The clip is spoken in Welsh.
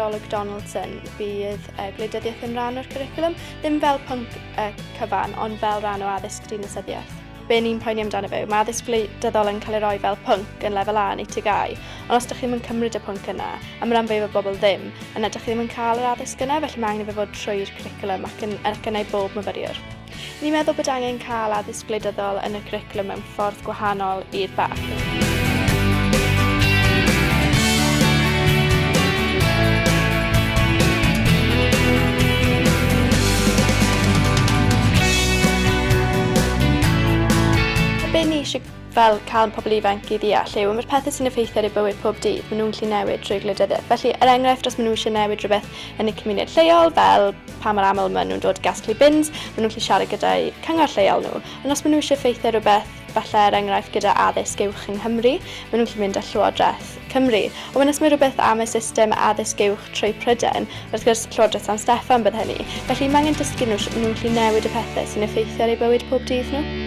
Olwg Donaldson, bydd gwleidyddiaeth yn rhan o'r cwricwlwm, ddim fel pwnc cyfan, ond fel rhan o addysg dinasyddiaeth. Be ni'n poeni amdano fe, mae addysg gwleidyddol yn cael ei roi fel pwnc yn lefel A neu TGAU, ond os ydych chi ddim yn cymryd y pwnc yna, a mae rhan fwyaf o bobl ddim, yna ydych chi ddim yn cael yr addysg yna, felly mae angen i fe fod trwy'r cwricwlwm ac yn ei bob myfyriwr. Ni'n meddwl bod angen cael addysg gwleidyddol yn y cwricwlwm mewn ffordd gwahanol i'r BAC. Be ni eisiau fel cael pobl ifanc i ddeall yw, mae'r pethau sy'n effeithio ar eu bywyd pob dydd, maen nhw'n gallu newid trwy gwleidyddiaeth. Felly, enghraifft, os maen nhw eisiau newid rhywbeth yn y cymuned lleol, fel pa mor aml maen nhw'n dod gasglu bins, maen nhw'n gallu siarad gyda'i cyngor lleol nhw. Ond os maen nhw eisiau effeithio rhywbeth, falle enghraifft gyda addysg uwch yng Nghymru, maen nhw'n gallu mynd â Llywodraeth Cymru. Ond os mae rhywbeth am y system addysg uwch trwy Prydain, wrth gwrs Llywodraeth San Steffan bydd hynny. Felly, mae angen dysgu nhw, maen nhw'n gallu newid y pethau sy'n effeithio ar eu bywyd pob dydd nhw.